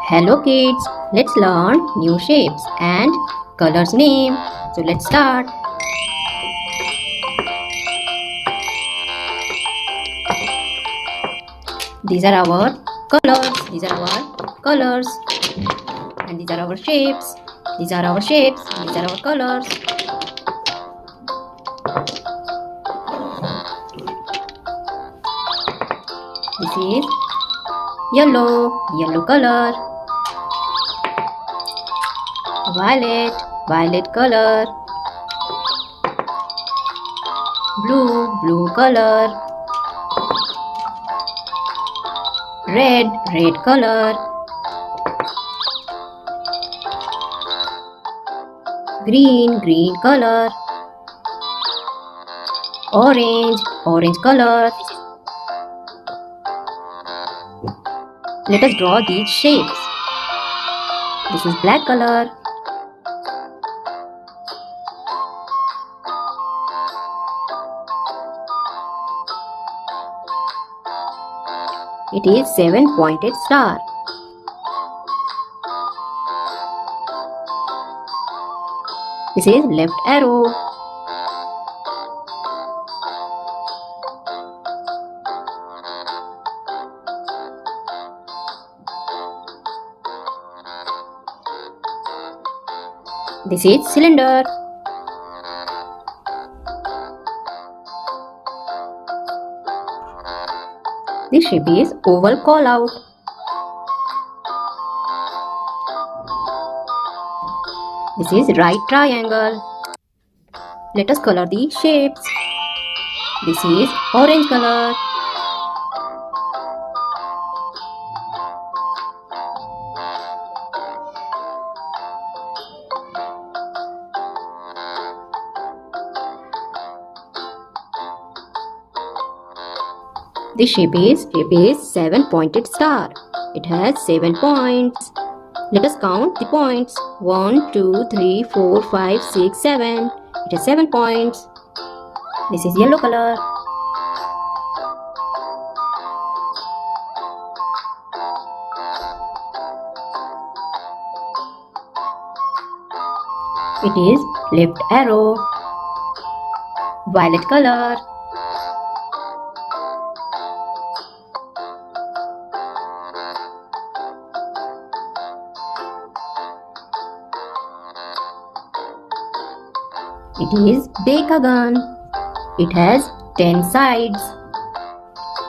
Hello kids, let's learn new shapes and colors name. So let's start. These are our colors. And these are our shapes. These are our colors. This is yellow color. Violet color. Blue color. Red color. Green color. Orange color. Let us draw these shapes. This is black color. It is 7-pointed star. This is left arrow. This is cylinder. This shape is oval call out. This is right triangle. Let us color the shapes. This is orange color. This shape is 7-pointed star. It has 7 points. Let us count the points. 1, 2, 3, 4, 5, 6, 7. It has 7 points. This is yellow color. It is left arrow. Violet color. It is decagon. It has 10 sides.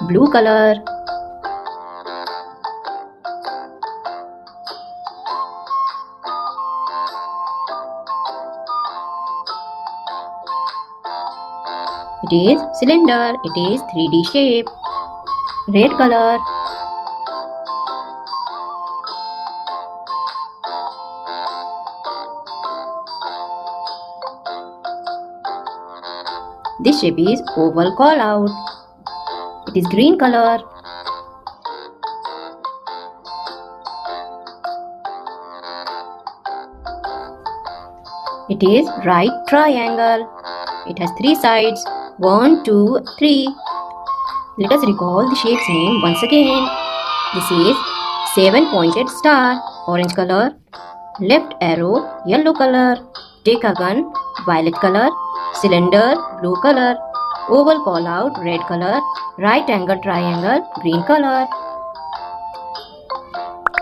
Blue color. It is cylinder. It is 3D shape. Red color. This shape is oval call out. It is green color. It is right triangle. It has 3 sides. 1, 2, 3. Let us recall the shape's name once again. This is 7-pointed star. Orange color. Left arrow. Yellow color. Decagon. Violet color. Cylinder, blue color. Oval call out, red color. Right angle triangle, green color.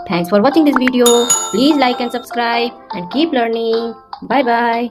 Thanks for watching this video. Please like and subscribe and keep learning. Bye bye.